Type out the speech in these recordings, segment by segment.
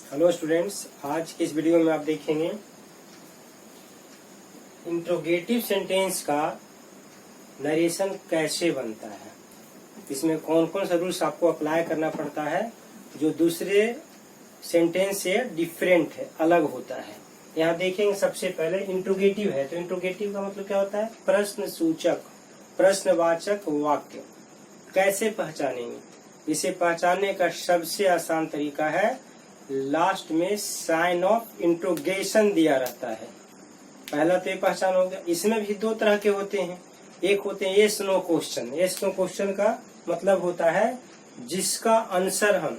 Hello students, आज के इस वीडियो में आप देखेंगे इंट्रोगेटिव सेंटेंस का नरेशन कैसे बनता है। इसमें कौन कौन सा रूल्स आपको अप्लाई करना पड़ता है जो दूसरे सेंटेंस से डिफरेंट है, अलग होता है। यहाँ देखेंगे सबसे पहले इंट्रोगेटिव है, तो इंट्रोगेटिव का मतलब क्या होता है? प्रश्न सूचक, प्रश्नवाचक वाक्य। कैसे पहचानेंगे? इसे पहचानने का सबसे आसान तरीका है, लास्ट में साइन ऑफ इंट्रोगेशन दिया रहता है। पहला तो ये पहचान हो गया। इसमें भी दो तरह के होते हैं, एक होते हैं yes no question. Yes no question का मतलब होता है जिसका आंसर हम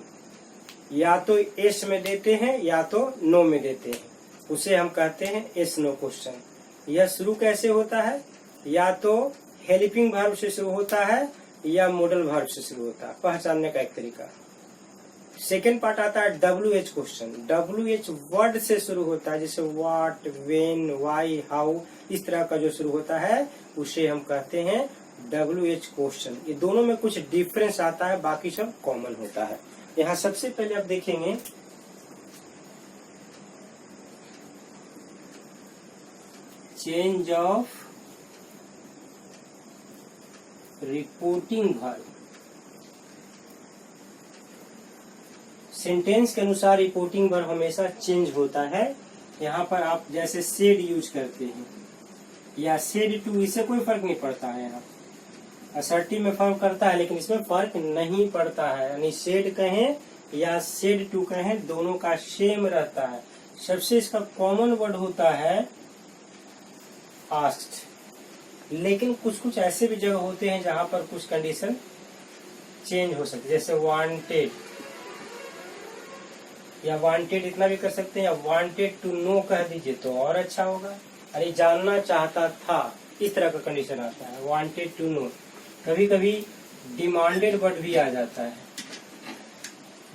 या तो यस में देते हैं या तो नो में देते हैं, उसे हम कहते हैं यस नो क्वेश्चन। यह शुरू कैसे होता है? या तो हेल्पिंग वर्ब से शुरू होता है या मॉडल वर्ब से शुरू होता है, पहचानने का एक तरीका। सेकेंड पार्ट आता है WH क्वेश्चन। WH वर्ड से शुरू होता है, जैसे व्हाट, व्हेन, व्हाई, हाउ, इस तरह का जो शुरू होता है उसे हम कहते हैं WH क्वेश्चन। ये दोनों में कुछ डिफरेंस आता है, बाकी सब कॉमन होता है। यहाँ सबसे पहले आप देखेंगे change of reporting verb. Sentence के अनुसार रिपोर्टिंग वर्ब हमेशा चेंज होता है। यहाँ पर आप जैसे सेड यूज करते हैं या सेड टू, इससे कोई फर्क नहीं पड़ता है। यहाँ असर्टिव में फर्क करता है, लेकिन इसमें फर्क नहीं पड़ता है। यानी सेड कहें या सेड टू कहें, दोनों का सेम रहता है। सबसे इसका कॉमन वर्ड होता है आस्क्ड। लेकिन कुछ कुछ ऐसे भी जगह होते हैं जहां पर कुछ कंडीशन चेंज हो सकती है, जैसे वांटेड या वांटेड, इतना भी कर सकते हैं, या वांटेड टू नो कह दीजिए तो और अच्छा होगा। अरे जानना चाहता था, इस तरह का कंडीशन आता है, वांटेड टू नो। कभी कभी डिमांडेड वर्ड भी आ जाता है,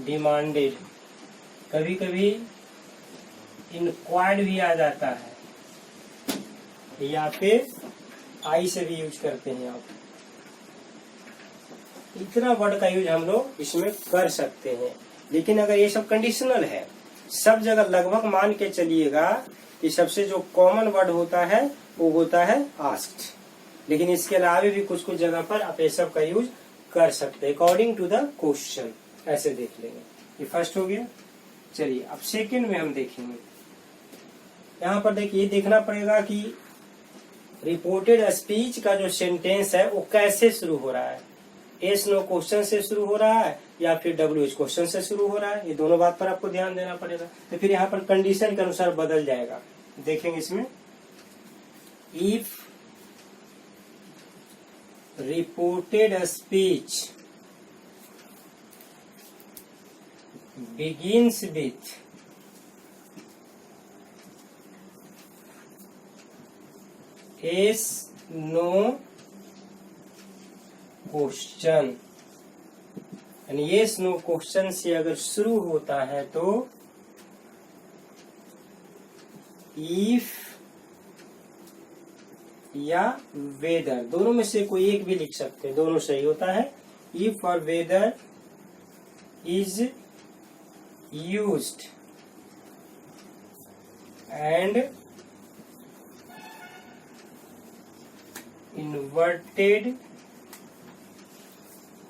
डिमांडेड। कभी कभी इंक्वायर्ड भी आ जाता है, या फिर आई से भी यूज करते हैं आप। इतना वर्ड का यूज हम लोग इसमें कर सकते हैं। लेकिन अगर ये सब कंडीशनल है, सब जगह लगभग मान के चलिएगा कि सबसे जो कॉमन वर्ड होता है वो होता है आस्क्ड। लेकिन इसके अलावा भी कुछ कुछ जगह पर आप ये सब का यूज कर सकते हैं अकॉर्डिंग टू द क्वेश्चन। ऐसे देख लेंगे। ये फर्स्ट हो गया। चलिए अब सेकंड में हम देखेंगे। यहाँ पर देखिए, देखना पड़ेगा कि रिपोर्टेड स्पीच का जो सेंटेंस है वो कैसे शुरू हो रहा है। यस नो क्वेश्चन से शुरू हो रहा है या फिर WH क्वेश्चन से शुरू हो रहा है। ये दोनों बात पर आपको ध्यान देना पड़ेगा। तो फिर यहाँ पर कंडीशन के अनुसार बदल जाएगा। देखेंगे इसमें, if reported speech begins with yes no question, यानी यस नो क्वेश्चन से अगर शुरू होता है तो इफ या वेदर, दोनों में से कोई एक भी लिख सकते हैं, दोनों सही होता है। इफ और whether is used and inverted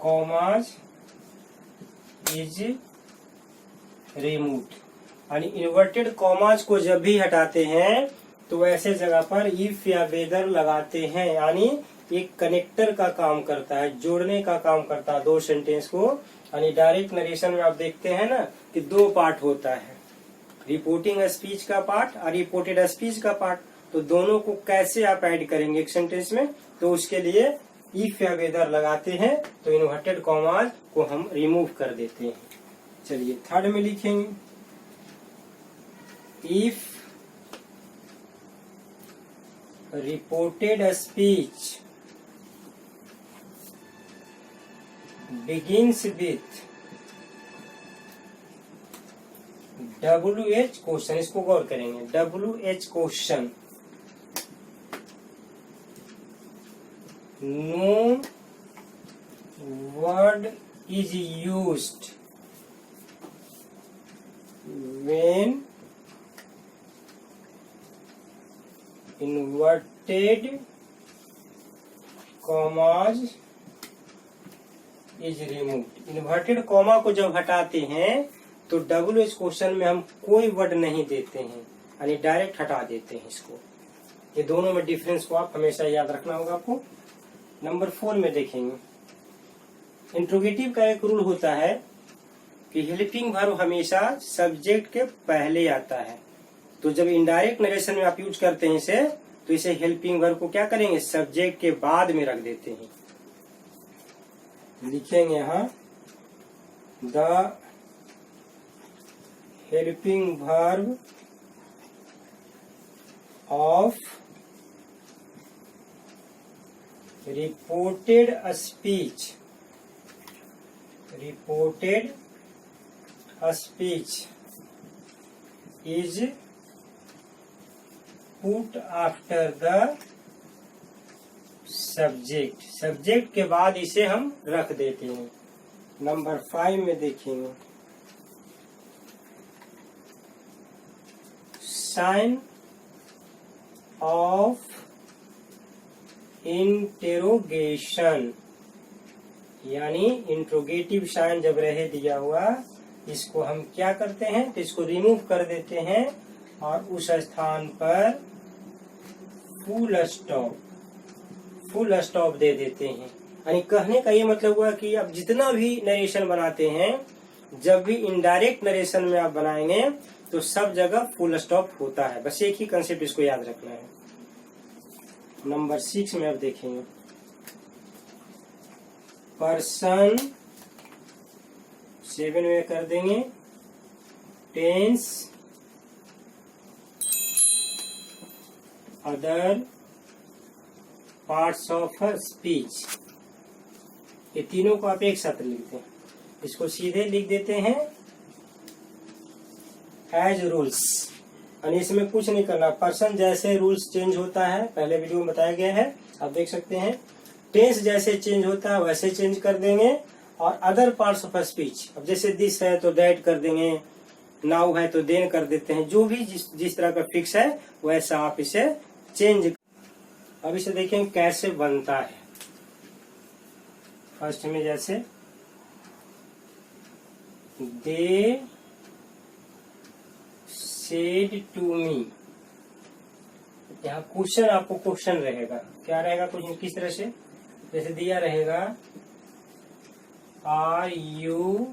commas is removed. यानी इन्वर्टेड कॉमाज को जब भी हटाते हैं तो ऐसे जगह पर इफ या वेदर लगाते हैं, यानी एक कनेक्टर का काम करता है, जोड़ने का काम करता है दो सेंटेंस को। यानी डायरेक्ट नरेशन में आप देखते हैं ना कि दो पार्ट होता है, रिपोर्टिंग स्पीच का पार्ट और रिपोर्टेड स्पीच का पार्ट। तो दोनों को कैसे आप ऐड करेंगे एक सेंटेंस में, तो उसके लिए इफ या वेदर लगाते हैं तो इन्वर्टेड कॉमाज को हम रिमूव कर देते हैं। चलिए थर्ड में लिखेंगे, if reported speech begins with WH question. इसको गौर करेंगे, WH question, no word is used when inverted commas is removed। Inverted comma को जब हटाते हैं तो WH क्वेश्चन में हम कोई वर्ड नहीं देते हैं, यानी डायरेक्ट हटा देते हैं इसको। ये दोनों में डिफरेंस को आप हमेशा याद रखना होगा आपको। नंबर 4 में देखेंगे, इंट्रोगेटिव का एक रूल होता है कि हेल्पिंग वर्ब हमेशा सब्जेक्ट के पहले आता है। तो जब इनडायरेक्ट नरेशन में आप यूज करते हैं इसे, तो इसे हेल्पिंग वर्ब को क्या करेंगे, सब्जेक्ट के बाद में रख देते हैं। लिखेंगे यहाँ the helping verb of reported speech is put after the subject के बाद इसे हम रख देते हैं। नंबर 5 में देखेंगे, साइन ऑफ इंटेरोगेशन, यानी इंट्रोगेटिव साइन जब रहे दिया हुआ, इसको हम क्या करते हैं, तो इसको रिमूव कर देते हैं और उस स्थान पर फुल स्टॉप दे देते हैं। यानी कहने का ये मतलब हुआ कि अब जितना भी नरेशन बनाते हैं, जब भी इनडायरेक्ट नरेशन में आप बनाएंगे तो सब जगह फुल स्टॉप होता है। बस एक ही कंसेप्ट इसको याद रखना है। नंबर 6 में अब देखेंगे, पर्सन 7 में कर देंगे tense other parts of speech. ये तीनों को आप एक साथ लिखते हैं, इसको सीधे लिख देते हैं एज रूल्स। यानी इसमें कुछ नहीं करना, पर्सन जैसे रूल्स चेंज होता है, पहले वीडियो में बताया गया है, आप देख सकते हैं। टेंस जैसे चेंज होता है वैसे चेंज कर देंगे। और अदर पार्ट्स ऑफ स्पीच, अब जैसे दिस है तो दैट कर देंगे, नाउ है तो देन कर देते हैं। जो भी जिस तरह का फिक्स है वैसा आप इसे चेंज। अब इसे देखें कैसे बनता है। फर्स्ट में जैसे दे सेड टू मी, यहाँ क्वेश्चन आपको क्वेश्चन रहेगा, क्या रहेगा कुछ किस तरह से, जैसे दिया रहेगा आर यू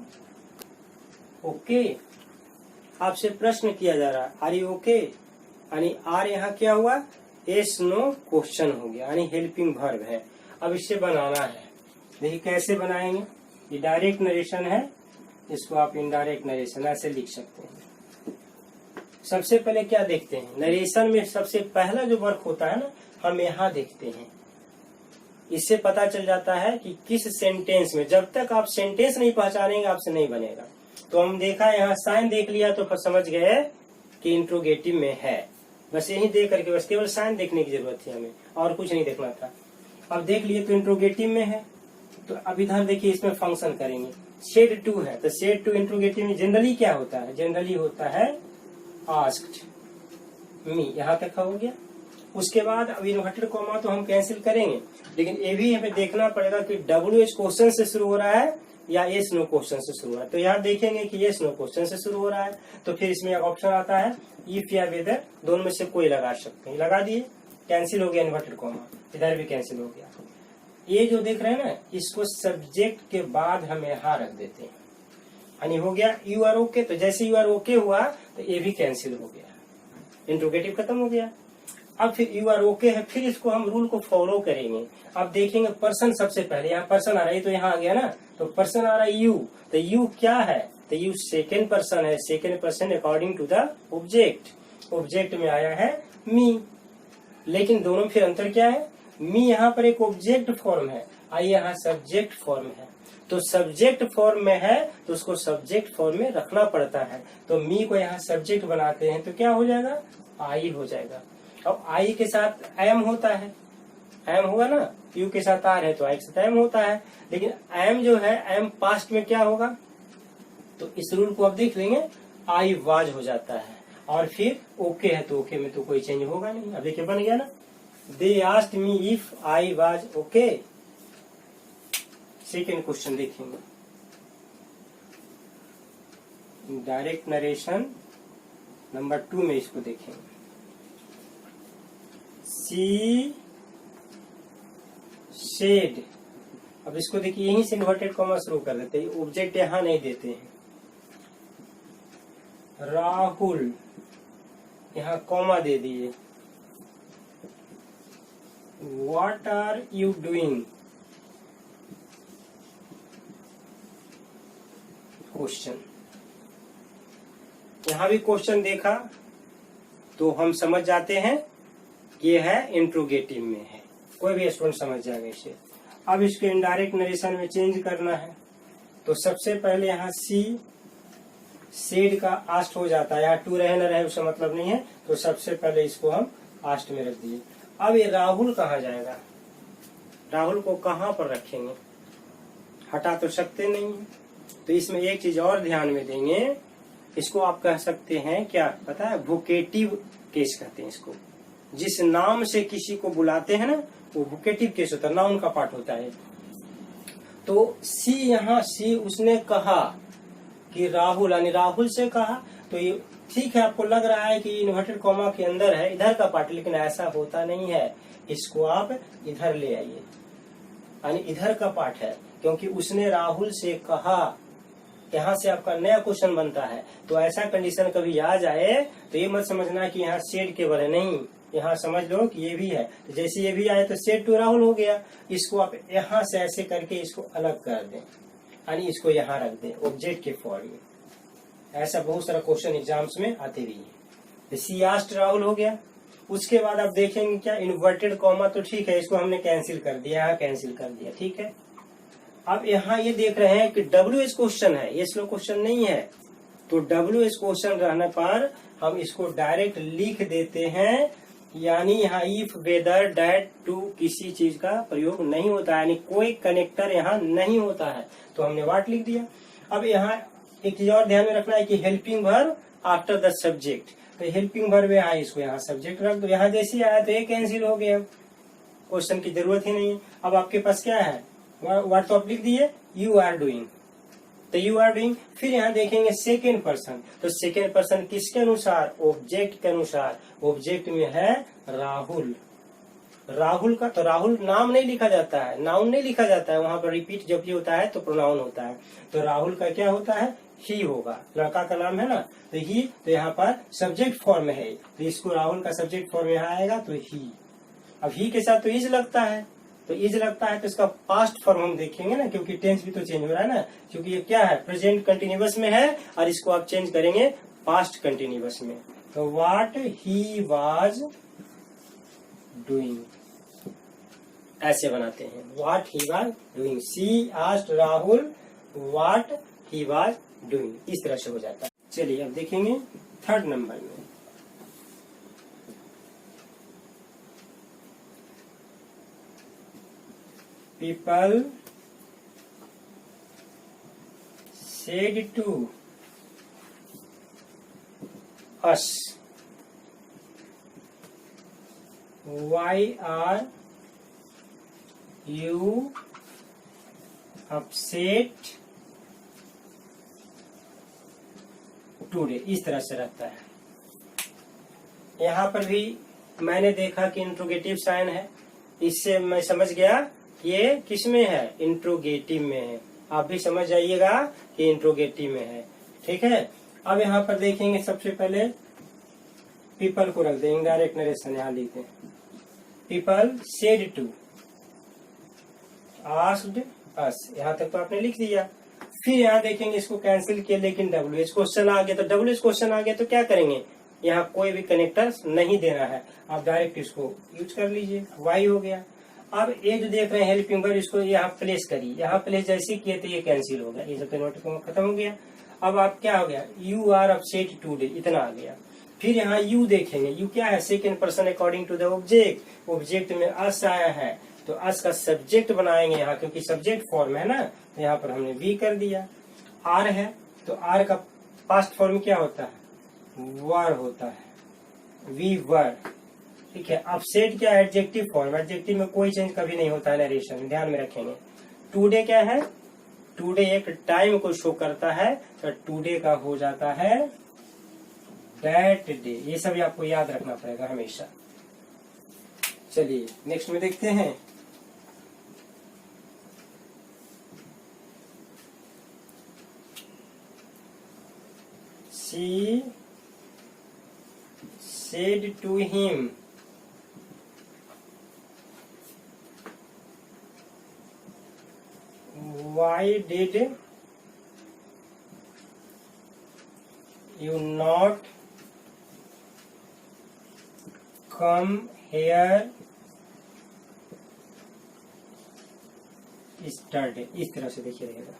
ओके, आपसे प्रश्न किया जा रहा है आर यू ओके, यानी आर यहाँ क्या हुआ, यस नो क्वेश्चन हो गया, यानी हेल्पिंग वर्ब है। अब इससे बनाना है, देखिए कैसे बनाएंगे। ये डायरेक्ट नरेशन है, इसको आप इनडायरेक्ट नरेशन ऐसे लिख सकते हैं। सबसे पहले क्या देखते हैं, नरेशन में सबसे पहला जो वर्क होता है ना, हम यहाँ देखते हैं। इससे पता चल जाता है कि किस सेंटेंस में, जब तक आप सेंटेंस नहीं पहचानेंगे आपसे नहीं बनेगा। तो हम देखा यहाँ साइन देख लिया तो समझ गए कि इंट्रोगेटिव में है। बस यही देख करके बस केवल साइन देखने की जरूरत थी हमें, और कुछ नहीं देखना था। अब देख लिए तो इंट्रोगेटिव में है। तो अब इधर देखिए इसमें फंक्शन करेंगे। सेड टू है तो सेड टू इंट्रोगेटिव में जनरली क्या होता है, जनरली होता है आस्क्ड मी, यहाँ तक हो गया। उसके बाद अब इन्वर्टेड कॉमा तो हम कैंसिल करेंगे, लेकिन ये भी हमें देखना पड़ेगा कि WH क्वेश्चन से शुरू हो रहा है या यस नो क्वेश्चन से शुरू हो रहा है। तो यहाँ देखेंगे कि यस नो क्वेश्चन से शुरू हो रहा है, तो फिर इसमें ऑप्शन आता है इफ या वेदर, दोनों में से कोई लगा सकते हैं। लगा दिए, कैंसिल हो गया इन्वर्टेड कॉमा, इधर भी कैंसिल हो गया। ये जो देख रहे हैं ना, इसको सब्जेक्ट के बाद हम यहाँ रख देते हैं, यानी हो गया यू आर ओके। तो जैसे यू आर ओके हुआ तो ये भी कैंसिल हो गया, इंट्रोगेटिव खत्म हो गया। अब फिर यू आर ओके है, फिर इसको हम रूल को फॉलो करेंगे। अब देखेंगे पर्सन सबसे पहले, यहाँ पर्सन आ रहा है तो यहाँ आ गया ना, तो पर्सन आ रहा है यू, तो यू क्या है, तो यू सेकेंड पर्सन है, second person according to the object. Object में आया है मी, लेकिन दोनों में फिर अंतर क्या है, मी यहाँ पर एक ऑब्जेक्ट फॉर्म है, आई यहाँ सब्जेक्ट फॉर्म है। तो सब्जेक्ट फॉर्म में है तो उसको सब्जेक्ट फॉर्म में रखना पड़ता है। तो मी को यहाँ सब्जेक्ट बनाते हैं तो क्या हो जाएगा, आई हो जाएगा। अब आई के साथ एम होता है, एम हुआ ना, यू के साथ आर है तो आई के साथ एम होता है। लेकिन एम जो है, एम पास्ट में क्या होगा, तो इस रूल को अब देख लेंगे। आई वाज हो जाता है, और फिर ओके है तो ओके में तो कोई चेंज होगा नहीं। अब देखिए बन गया ना, they asked me if I was okay. Second question देखेंगे, डायरेक्ट नरेशन नंबर 2 में इसको देखेंगे। सी शेड, अब इसको देखिए यहीं से इन्वर्टेड कॉमा शुरू कर देते हैं, ऑब्जेक्ट यहां नहीं देते हैं। राहुल, यहां कॉमा दे दिए। What are you doing, question. यहां भी क्वेश्चन देखा तो हम समझ जाते हैं ये है इंट्रोगेटिव में है, कोई भी स्टूडेंट समझ जाएगा इसे। अब इसको इनडायरेक्ट नरेशन में चेंज करना है, तो सबसे पहले यहाँ सी सेड का आस्ट हो जाता है, यहाँ टू रहे न रहे उसका मतलब नहीं है, तो सबसे पहले इसको हम आस्ट में रख दिए। अब ये राहुल कहाँ जाएगा, राहुल को कहाँ पर रखेंगे, हटा तो सकते नहीं है, तो इसमें एक चीज और ध्यान में देंगे, इसको आप कह सकते हैं क्या पता है, वोकेटिव केस कहते हैं इसको। जिस नाम से किसी को बुलाते हैं ना वो वोकेटिव केस होता है, नाउन का पार्ट होता है। तो सी, यहाँ सी उसने कहा कि राहुल, यानी राहुल से कहा, तो ये ठीक है, आपको लग रहा है कि इन्वर्टेड कॉमा के अंदर है इधर का पार्ट, लेकिन ऐसा होता नहीं है, इसको आप इधर ले आइए, यानी इधर का पार्ट है, क्योंकि उसने राहुल से कहा। यहाँ से आपका नया क्वेश्चन बनता है, तो ऐसा कंडीशन कभी आ जाए तो ये मत समझना कि यहाँ सेड केवल है, नहीं, यहाँ समझ लो कि ये भी है। तो जैसे ये भी आए तो सेड टू राहुल हो गया, इसको आप यहाँ से ऐसे करके इसको अलग कर दें, यानी इसको यहाँ रख दें ऑब्जेक्ट के फॉर्म में। ऐसा बहुत सारा क्वेश्चन एग्जाम्स में आते भी है। सी आस्क्ड राहुल हो गया। उसके बाद आप देखेंगे क्या, इन्वर्टेड कॉमा तो ठीक है, इसको हमने कैंसिल कर दिया, यहाँ कैंसिल कर दिया, ठीक है। अब यहाँ ये देख रहे हैं कि WH क्वेश्चन है, ये स्लो क्वेश्चन नहीं है, तो WH क्वेश्चन रहने पर हम इसको डायरेक्ट लिख देते हैं, यानी यहाँ इफ वेदर डैट टू किसी चीज का प्रयोग नहीं होता है, यानी कोई कनेक्टर यहाँ नहीं होता है, तो हमने व्हाट लिख दिया। अब यहाँ एक चीज और ध्यान में रखना है कि helping verb after the subject, तो हेल्पिंग वर्ब यहाँ इसको यहाँ सब्जेक्ट रख दो, यहाँ जैसे आया तो ये कैंसिल हो गया, क्वेश्चन की जरूरत ही नहीं है। अब आपके पास क्या है, व्हाट तो आप लिख दिए, यू आर डूइंग, तो यू आर डूइंग। फिर यहाँ देखेंगे सेकेंड पर्सन, तो सेकेंड पर्सन किसके अनुसार, ऑब्जेक्ट के अनुसार, ऑब्जेक्ट में है राहुल, राहुल का, तो राहुल नाम नहीं लिखा जाता है, नाउन नहीं लिखा जाता है, वहां पर रिपीट जब भी होता है तो प्रोनाउन होता है, तो राहुल का क्या होता है, ही होगा, लड़का का नाम है ना, तो ही, तो यहाँ पर सब्जेक्ट फॉर्म है, तो इसको राहुल का सब्जेक्ट फॉर्म यहाँ आएगा तो ही। अब ही के साथ तो इज लगता है, तो इज लगता है तो इसका पास्ट फॉर्म हम देखेंगे ना, क्योंकि टेंस भी तो चेंज हो रहा है ना, क्योंकि ये क्या है, प्रेजेंट कंटिन्यूअस में है, और इसको आप चेंज करेंगे पास्ट कंटिन्यूअस में, तो व्हाट ही वाज डूइंग, ऐसे बनाते हैं, what he was doing. She asked Rahul what he was doing, इस तरह से हो जाता है। चलिए अब देखेंगे थर्ड नंबर में, people said to us, why are you upset today, इस तरह से रहता है। यहाँ पर भी मैंने देखा कि इंट्रोगेटिव साइन है, इससे मैं समझ गया ये किस में है, इंट्रोगेटिव में है, आप भी समझ जाइएगा कि इंट्रोगेटिव में है, ठीक है। अब यहाँ पर देखेंगे सबसे पहले पीपल को रख देंगे, डायरेक्ट नरेशन यहाँ लिखते हैं, people said to asked us, यहाँ तक तो आपने लिख दिया। फिर यहाँ देखेंगे इसको कैंसिल किया, लेकिन WH क्वेश्चन आ गया, तो WH क्वेश्चन आ गया तो क्या करेंगे, यहाँ कोई भी कनेक्टर नहीं देना है, आप डायरेक्ट इसको यूज कर लीजिए, वाई हो गया। अब ये जो देख रहे हैं हेल्पिंग वर्ब, इसको यहाँ प्लेस करिए, यहाँ प्लेस जैसे किए तो ये कैंसिल हो गया, ये सब नोट खत्म हो गया। अब आप क्या हो गया, यू आर अपसेट टुडे, इतना आ गया। फिर यहाँ यू देखेंगे, यू क्या है, second person according to the object, object में अस आया है तो अस का सब्जेक्ट बनाएंगे यहाँ, क्योंकि सब्जेक्ट फॉर्म है ना, तो यहाँ पर हमने वी कर दिया। आर है तो आर का पास्ट फॉर्म क्या होता है? वर होता है, वी वर। ठीक है। अब सेड क्या है? Adjective form. एडजेक्टिव में कोई चेंज कभी नहीं होता है नरेशन, ध्यान में रखेंगे। टुडे क्या है? टुडे एक टाइम को शो करता है, तो टुडे का हो जाता है दैट डे। ये सब आपको याद रखना पड़ेगा हमेशा। चलिए नेक्स्ट में देखते हैं। She said to him, why did you not come here yesterday? इस तरह से देखिए रहेगा।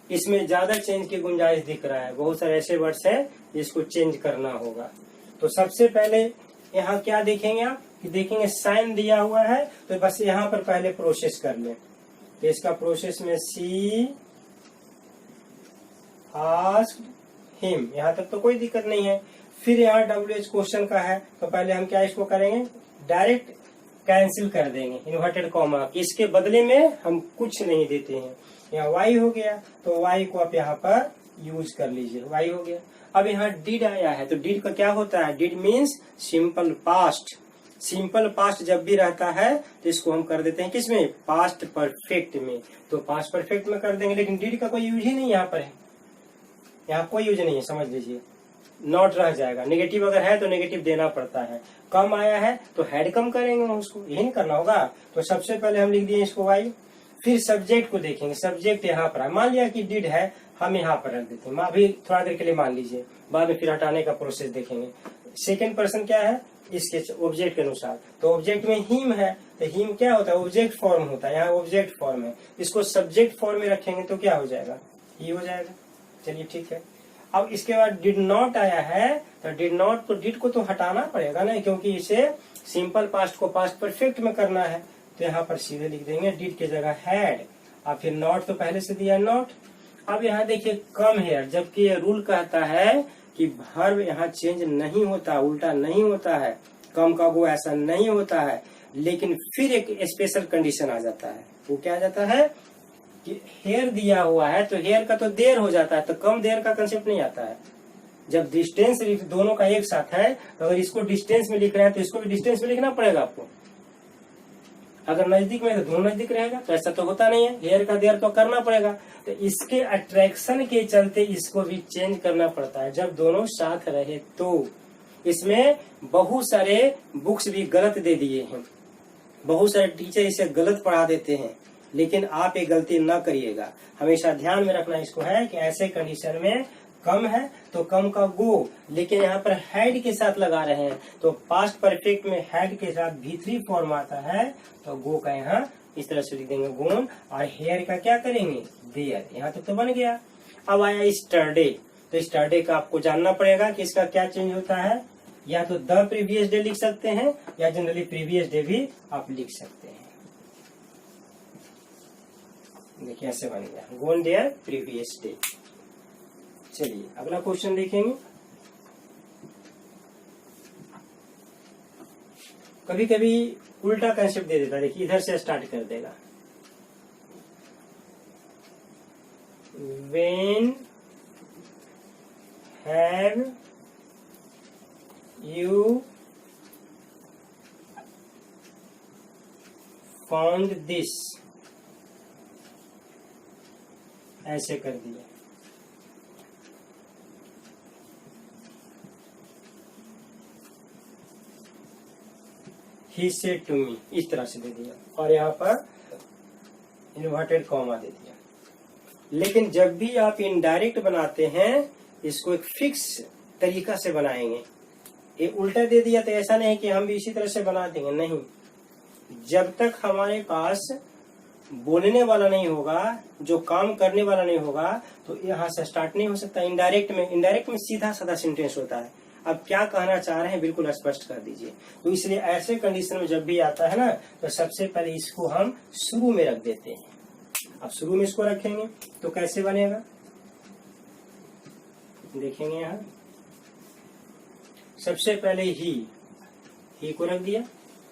इसमें ज्यादा चेंज की गुंजाइश दिख रहा है, बहुत सारे ऐसे वर्ड्स हैं जिसको चेंज करना होगा। तो सबसे पहले यहाँ क्या देखेंगे आप कि देखेंगे साइन दिया हुआ है, तो बस यहाँ पर पहले प्रोसेस कर लें। तो इसका प्रोसेस में सी आस्क्ड हिम, यहाँ तक तो कोई दिक्कत नहीं है। फिर यहाँ WH क्वेश्चन का है, तो पहले हम क्या इसको करेंगे? डायरेक्ट कैंसिल कर देंगे इन्वर्टेड कॉमा। इसके बदले में हम कुछ नहीं देते हैं। यहाँ y हो गया, तो y को आप यहाँ पर यूज कर लीजिए, y हो गया। अब यहाँ डिड आया है, तो डिड का क्या होता है? Did means simple past. Simple past जब भी रहता है तो इसको हम कर देते हैं किसमें? पास्ट परफेक्ट में। तो पास्ट परफेक्ट में कर देंगे, लेकिन डिड का कोई यूज ही नहीं यहाँ पर है, यहाँ कोई यूज नहीं है, समझ लीजिए। नॉट रह जाएगा, नेगेटिव अगर है तो नेगेटिव देना पड़ता है। कम आया है तो हेड कम करेंगे उसको, यही नहीं करना होगा। तो सबसे पहले हम लिख दिए इसको वाई। फिर सब्जेक्ट को देखेंगे, सब्जेक्ट यहाँ पर है। मान लिया कि डिड है, हम यहाँ पर रख देते हैं। अभी थोड़ा देर के लिए मान लीजिए, बाद में फिर हटाने का प्रोसेस देखेंगे। सेकेंड पर्सन क्या है? इसके ऑब्जेक्ट के अनुसार। तो ऑब्जेक्ट में हिम है, तो हिम क्या होता है? ऑब्जेक्ट फॉर्म होता है, यहाँ ऑब्जेक्ट फॉर्म है। इसको सब्जेक्ट फॉर्म में रखेंगे तो क्या हो जाएगा? ही हो जाएगा। चलिए ठीक है। अब इसके बाद डिड नॉट आया है, तो डिड नॉट, तो डिड को तो हटाना पड़ेगा ना, क्योंकि इसे सिंपल पास्ट को पास्ट परफेक्ट में करना है। तो यहाँ पर सीधे लिख देंगे डिड की जगह हैड, और फिर नॉट तो पहले से दिया नॉट। अब यहाँ देखिए कम हेयर, जबकि ये रूल कहता है कि वर्ब यहाँ चेंज नहीं होता, उल्टा नहीं होता है, कम का वो ऐसा नहीं होता है। लेकिन फिर एक स्पेशल कंडीशन आ जाता है। वो क्या आ जाता है कि हेयर दिया हुआ है, तो हेयर का तो देर हो जाता है, तो कम देर का कंसेप्ट नहीं आता है। जब डिस्टेंस दोनों का एक साथ है, तो अगर इसको डिस्टेंस में लिख रहे हैं तो इसको भी डिस्टेंस में लिखना पड़ेगा आपको। अगर नजदीक में तो दोनों नजदीक रहेगा, तो ऐसा तो होता नहीं है, हेयर का देर तो करना पड़ेगा। तो इसके अट्रैक्शन के चलते इसको भी चेंज करना पड़ता है जब दोनों साथ रहे। तो इसमें बहुत सारे बुक्स भी गलत दे दिए हैं, बहुत सारे टीचर इसे गलत पढ़ा देते हैं, लेकिन आप ये गलती न करिएगा। हमेशा ध्यान में रखना इसको है कि ऐसे कंडीशन में कम है तो कम का गो, लेकिन यहाँ पर हैड के साथ लगा रहे हैं, तो पास्ट परफेक्ट में हैड के साथ V3 फॉर्म आता है, तो गो का यहाँ इस तरह से लिख देंगे गोन, और हेयर का क्या करेंगे? देयर। यहाँ तक तो बन गया। अब आया स्टरडे, तो स्टरडे का आपको जानना पड़ेगा कि इसका क्या चेंज होता है। या तो द प्रीवियस डे लिख सकते हैं, या जनरली प्रीवियस डे भी आप लिख सकते हैं। देखिए ऐसे बन गया, गोन देयर प्रीवियस डे। चलिए अगला क्वेश्चन देखेंगे। कभी कभी उल्टा कंसेप्ट दे देता है, देखिए इधर से स्टार्ट कर देगा। When have you found this? ऐसे कर दिया। He said to me, इस तरह से दे दिया, और यहाँ पर इन्वर्टेड कॉमा दे दिया। लेकिन जब भी आप इनडायरेक्ट बनाते हैं, इसको एक फिक्स तरीका से बनाएंगे। ये उल्टा दे दिया तो ऐसा नहीं कि हम भी इसी तरह से बना देंगे, नहीं। जब तक हमारे पास बोलने वाला नहीं होगा, जो काम करने वाला नहीं होगा, तो यहाँ से स्टार्ट नहीं हो सकता। इनडायरेक्ट में सीधा साधा सेंटेंस होता है। अब क्या कहना चाह रहे हैं बिल्कुल स्पष्ट कर दीजिए। तो इसलिए ऐसे कंडीशन में जब भी आता है ना, तो सबसे पहले इसको हम शुरू में रख देते हैं। अब शुरू में इसको रखेंगे तो कैसे बनेगा? देखेंगे यहाँ सबसे पहले ही को रख दिया।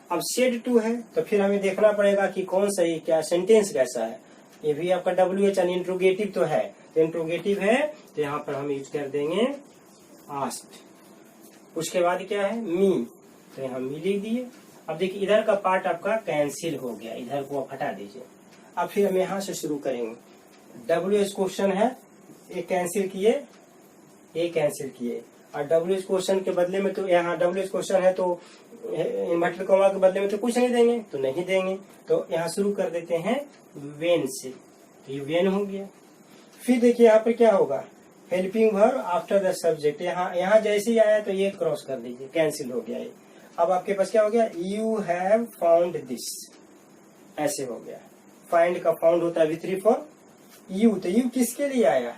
अब सेड टू है तो फिर हमें देखना पड़ेगा कि कौन सा ही क्या सेंटेंस कैसा है। ये भी आपका WH यानी इंट्रोगेटिव तो है, तो इंट्रोगेटिव है तो यहाँ पर हम यूज कर देंगे आस्क्ड। उसके बाद क्या है मी, तो यहाँ मी लिख दिए। अब देखिए इधर का पार्ट आपका कैंसिल हो गया, इधर को आप हटा दीजिए। अब फिर हम यहाँ से शुरू करेंगे। WH क्वेश्चन है, एक कैंसिल किए, एक कैंसिल किए, और WH क्वेश्चन के बदले में तो यहाँ WH क्वेश्चन है तो इन्वर्टेड कॉमा के बदले में तो कुछ नहीं देंगे, तो नहीं देंगे। तो यहाँ शुरू कर देते हैं वेन से, तो ये वेन हो गया। फिर देखिए यहाँ पर क्या होगा, helping verb after the subject. यहाँ जैसे ही आया तो ये क्रॉस कर दीजिए, कैंसिल हो गया ये। अब आपके पास क्या हो गया, यू हैव फाउंड दिस, ऐसे हो गया। फाइंड का फाउंड होता है V3 फॉर यू, तो यू किसके लिए आया,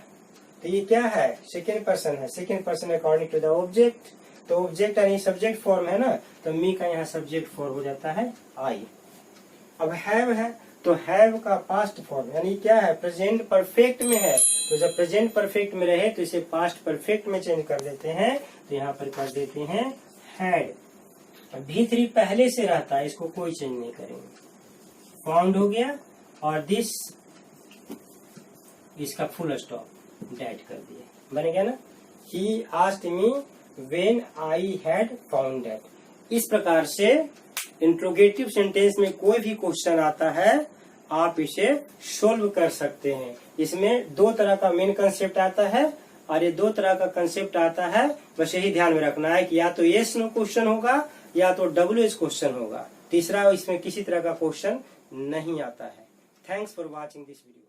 तो ये क्या है, सेकेंड पर्सन है। Second person according to the object, तो ऑब्जेक्ट यानी सब्जेक्ट फॉर्म है ना, तो मी का यहाँ सब्जेक्ट फॉर्म हो जाता है आई। अब हैव है तो हैव का पास्ट फॉर्म यानी क्या है, प्रेजेंट परफेक्ट में है, तो जब प्रेजेंट परफेक्ट में रहे तो इसे पास्ट परफेक्ट में चेंज कर देते हैं, तो यहाँ पर कर देते हैं हैड। V3 पहले से रहता है, इसको कोई चेंज नहीं करेंगे। फाउंड हो गया और दिस, इसका फुल स्टॉप डेट कर दिए, बन गया ना। He asked me when I had found that. इस प्रकार से इंट्रोगेटिव सेंटेंस में कोई भी क्वेश्चन आता है आप इसे सोल्व कर सकते हैं। इसमें दो तरह का मेन कंसेप्ट आता है और ये दो तरह का कंसेप्ट आता है, बस यही ध्यान में रखना है कि या तो यस नो क्वेश्चन होगा या तो WH क्वेश्चन होगा, तीसरा इसमें किसी तरह का क्वेश्चन नहीं आता है। Thanks for watching this video.